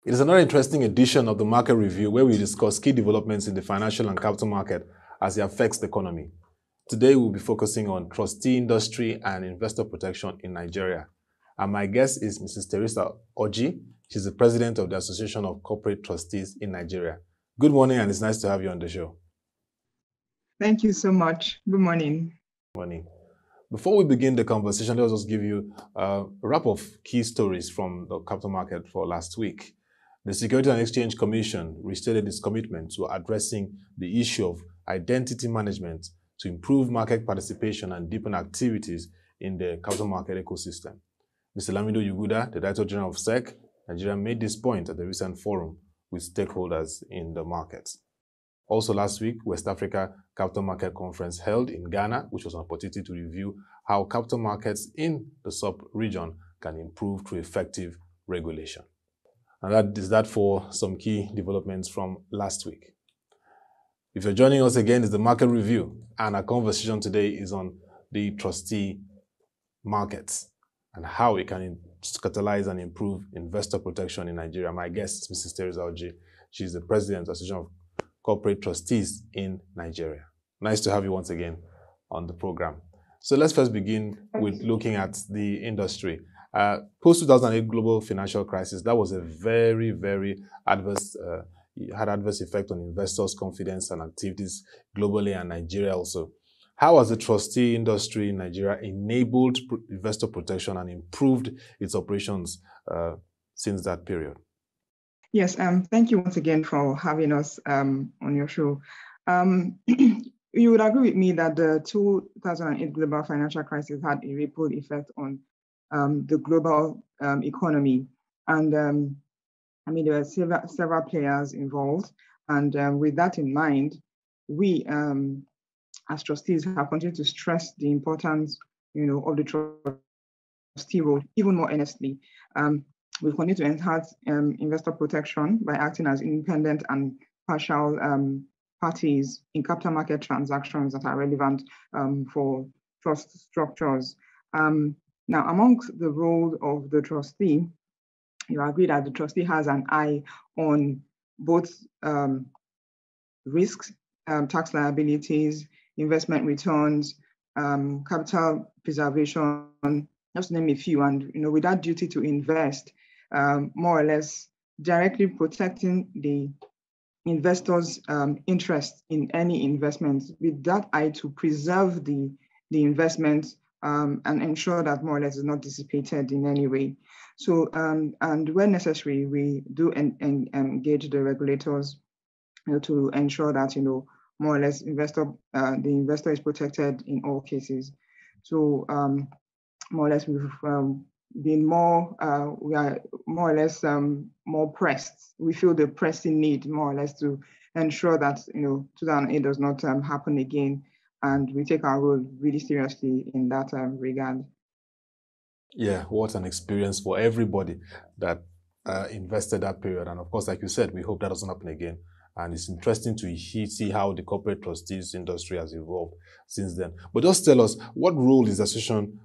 It is another interesting edition of the Market Review where we discuss key developments in the financial and capital market as it affects the economy. Today, we'll be focusing on trustee industry and investor protection in Nigeria. And my guest is Mrs. Theresa Orji. She's the president of the Association of Corporate Trustees in Nigeria. Good morning, and it's nice to have you on the show. Thank you so much. Good morning. Good morning. Before we begin the conversation, let us just give you a wrap of key stories from the capital market for last week. The Securities and Exchange Commission restated its commitment to addressing the issue of identity management to improve market participation and deepen activities in the capital market ecosystem. Mr. Lamido Yuguda, the Director General of SEC, Nigeria, made this point at the recent forum with stakeholders in the market. Also last week, West Africa Capital Market Conference held in Ghana, which was an opportunity to review how capital markets in the sub-region can improve through effective regulation. And that is that for some key developments from last week. If you're joining us again, it's the Market Review, and our conversation today is on the trustee markets and how it can catalyze and improve investor protection in Nigeria. My guest is Mrs. Theresa Orji. She's the president of the Association of Corporate Trustees in Nigeria. Nice to have you once again on the program. So let's first begin with looking at the industry. Post-2008 global financial crisis, that was a very, very adverse, had adverse effect on investors' confidence and activities globally and Nigeria also. How has the trustee industry in Nigeria enabled investor protection and improved its operations since that period? Yes, thank you once again for having us on your show. You would agree with me that the 2008 global financial crisis had a ripple effect on the global economy. And I mean, there were several players involved. And with that in mind, we as trustees have continued to stress the importance, of the trustee role even more earnestly. We've continued to enhance investor protection by acting as independent and partial parties in capital market transactions that are relevant for trust structures. Now, amongst the role of the trustee, you agree that the trustee has an eye on both risks, tax liabilities, investment returns, capital preservation, just to name a few. And with that duty to invest, more or less directly protecting the investors' interest in any investment, with that eye to preserve the investment and ensure that more or less is not dissipated in any way. So, and when necessary, we do engage the regulators to ensure that, more or less the investor is protected in all cases. So more or less we've been more, we are more or less more pressed. We feel the pressing need more or less to ensure that, 2008 does not happen again. And we take our role really seriously in that regard. Yeah, what an experience for everybody that invested that period. And of course, like you said, we hope that doesn't happen again. And it's interesting to see how the corporate trustees industry has evolved since then. But just tell us, what role is the association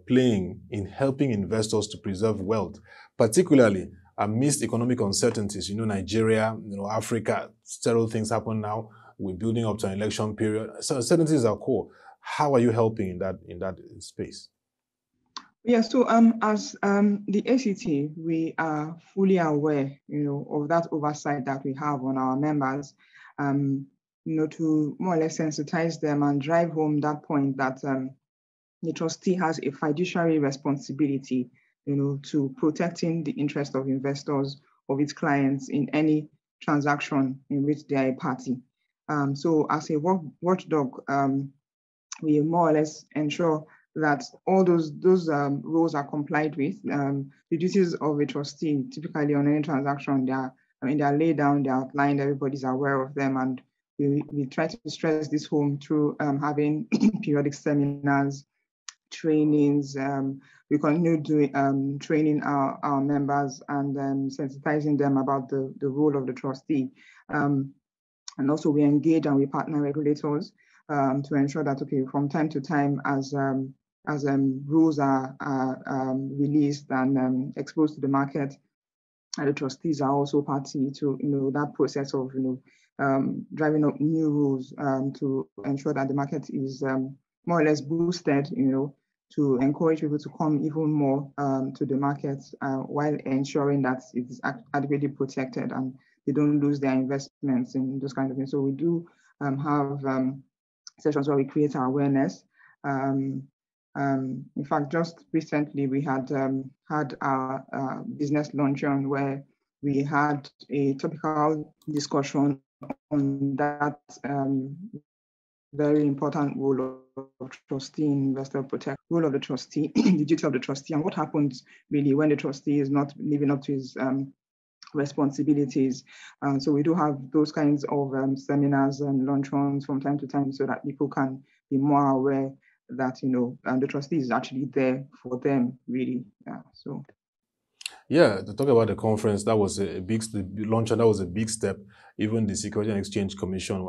playing in helping investors to preserve wealth, particularly amidst economic uncertainties? Nigeria, Africa, several things happen now. We're building up to an election period. So uncertainties are core. How are you helping in that space? Yeah, so as the ACT, we are fully aware, of that oversight that we have on our members, to more or less sensitize them and drive home that point that the trustee has a fiduciary responsibility, to protecting the interest of investors, of its clients in any transaction in which they are a party. So as a watchdog, we more or less ensure that all those rules are complied with. The duties of a trustee, typically on any transaction, they are laid down, they are outlined, everybody's aware of them, and we try to stress this home through having periodic seminars, trainings. We continue doing training our members and sensitizing them about the role of the trustee. And also we engage and we partner regulators to ensure that, okay, from time to time, as rules are released and exposed to the market, and the trustees are also party to, that process of, driving up new rules to ensure that the market is more or less boosted, to encourage people to come even more to the market while ensuring that it is adequately protected and they don't lose their investments in those kinds of things. So we do have sessions where we create awareness. In fact, just recently we had had our business luncheon where we had a topical discussion on that very important role of trustee in investor protection, role of the trustee, the duty of the trustee, and what happens really when the trustee is not living up to his responsibilities. So we do have those kinds of seminars and luncheons from time to time so that people can be more aware that, the trustee is actually there for them, really. Yeah, to talk about the conference, that was a big luncheon. That was a big step. Even the Security and Exchange Commission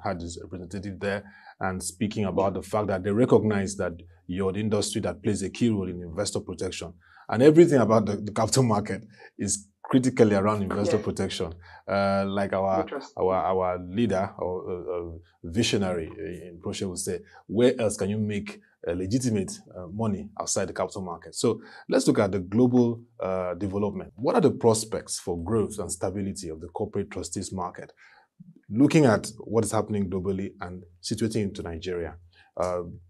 had its representative there and speaking about the fact that they recognize that you're the industry that plays a key role in investor protection, and everything about the capital market is critically around investor protection. Like our leader or visionary in Prussia would say, where else can you make legitimate money outside the capital market? So let's look at the global development. What are the prospects for growth and stability of the corporate trustees market? Looking at what is happening globally and situating into Nigeria,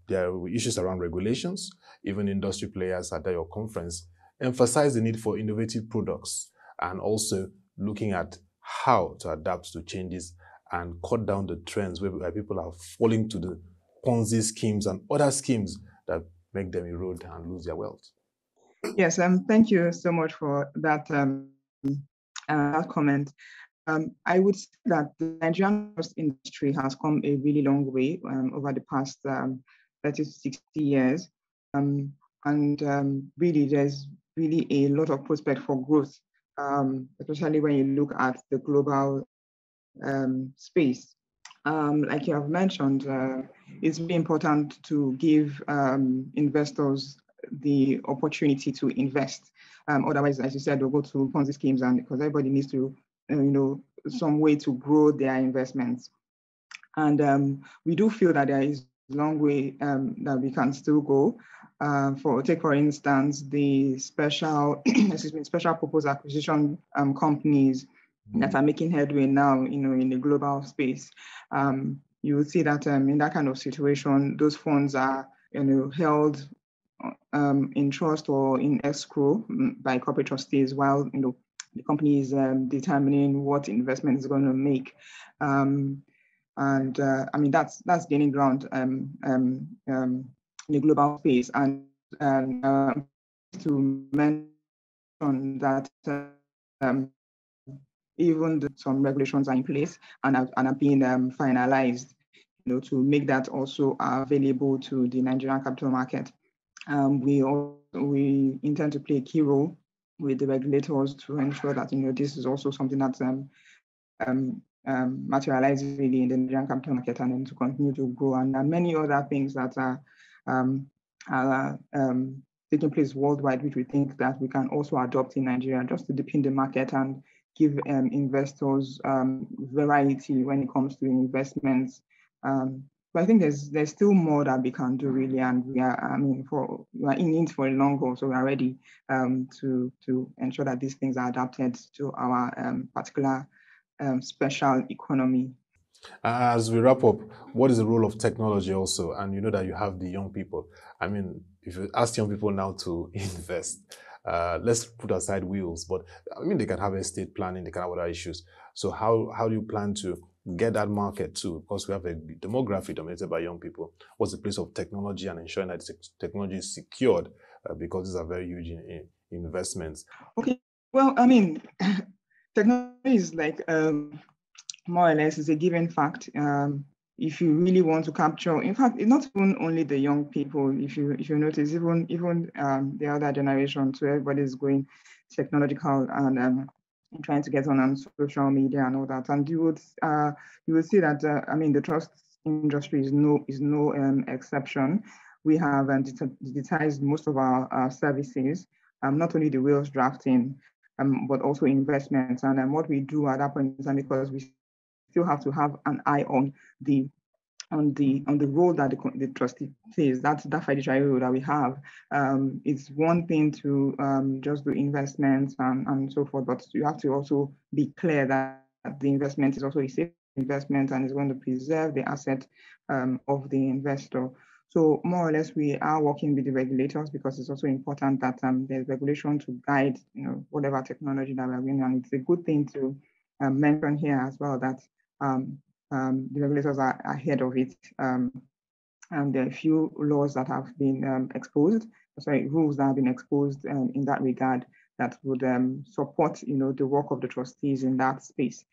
there are issues around regulations. Even industry players at your conference emphasize the need for innovative products and also looking at how to adapt to changes and cut down the trends where people are falling to the Ponzi schemes and other schemes that make them erode and lose their wealth. Yes, thank you so much for that, that comment. I would say that the Nigerian trust industry has come a really long way over the past 30 to 60 years. And really, there's really a lot of prospect for growth, especially when you look at the global space. Like you have mentioned, it's really important to give investors the opportunity to invest. Otherwise, as you said, they'll go to Ponzi schemes, and because everybody needs to, some way to grow their investments. And we do feel that there is a long way that we can still go. For instance, the special purpose acquisition companies that are making headway now, in the global space. You will see that in that kind of situation, those funds are, held in trust or in escrow by corporate trustees while, the company is determining what investment is going to make. I mean, that's gaining ground in the global space. And to mention that even some regulations are in place and are being finalized, to make that also available to the Nigerian capital market. We intend to play a key role with the regulators to ensure that this is also something that materializes really in the Nigerian capital market and then to continue to grow. And there are many other things that are taking place worldwide, which we think that we can also adopt in Nigeria just to deepen the market and give investors variety when it comes to investments. But I think there's still more that we can do really, and we are in it for a long haul, so we are ready to ensure that these things are adapted to our particular special economy. As we wrap up, what is the role of technology also? And you know that you have the young people. I mean, if you ask young people now to invest, let's put aside wheels, but I mean, they can have estate planning, they can have other issues. So how do you plan to get that market too? Because we have a demography dominated by young people. What's the place of technology and ensuring that technology is secured? Because these are very huge investments. Okay, well, I mean, technology is like more or less is a given fact. If you really want to capture, in fact, it's not even only the young people. If you notice, even the other generation, so everybody is going technological and trying to get on social media and all that. And you would see that I mean the trust industry is no exception. We have digitized most of our services, not only the wills drafting. but also investments. And what we do at that point in time, because we still have to have an eye on the role that the trustee plays, that fiduciary role that we have. It's one thing to just do investments and so forth, but you have to also be clear that the investment is also a safe investment and is going to preserve the asset of the investor. So more or less, we are working with the regulators, because it's also important that there's regulation to guide, whatever technology that we're doing. And it's a good thing to mention here as well that the regulators are ahead of it. And there are a few laws that have been rules that have been exposed in that regard that would support, the work of the trustees in that space.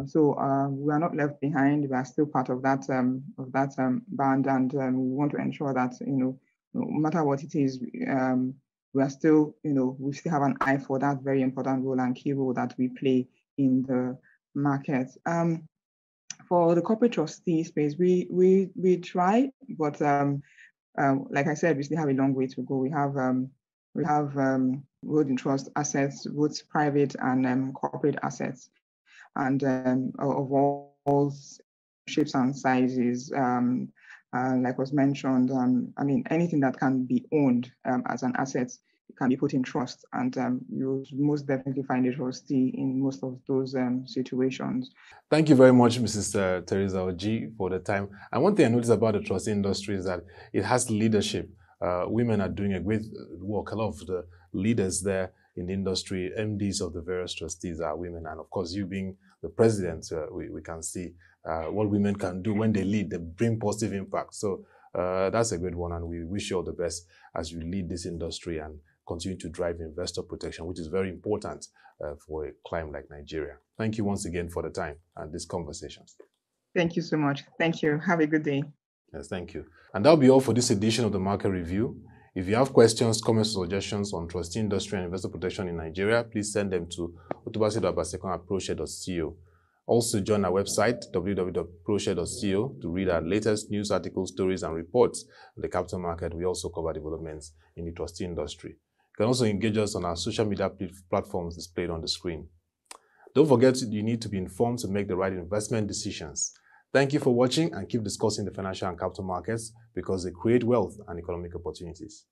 So we are not left behind. We are still part of that band, and we want to ensure that, no matter what it is, we are still, we still have an eye for that very important role and key role that we play in the market. For the corporate trustee space, we try, but like I said, we still have a long way to go. We have holding trust assets, both private and corporate assets, and of all shapes and sizes. Like was mentioned, I mean, anything that can be owned as an asset can be put in trust, and you'll most definitely find a trustee in most of those situations. Thank you very much, Mrs. Theresa Orji, for the time. And one thing I noticed about the trustee industry is that it has leadership. Women are doing a great work. A lot of the leaders there in the industry, MDs of the various trustees are women. And of course, you being the president, we can see what women can do when they lead. They bring positive impact. So that's a good one. And we wish you all the best as you lead this industry and continue to drive investor protection, which is very important for a climate like Nigeria. Thank you once again for the time and this conversation. Thank you so much. Thank you. Have a good day. Yes, thank you. And that'll be all for this edition of the Market Review. If you have questions, comments, or suggestions on trustee industry and investor protection in Nigeria, please send them to Ottoabasi.Abasiekong@proshare.co. Also join our website, www.proshare.co, to read our latest news articles, stories, and reports on the capital market. We also cover developments in the trustee industry. You can also engage us on our social media platforms displayed on the screen. Don't forget, you need to be informed to make the right investment decisions. Thank you for watching, and keep discussing the financial and capital markets because they create wealth and economic opportunities.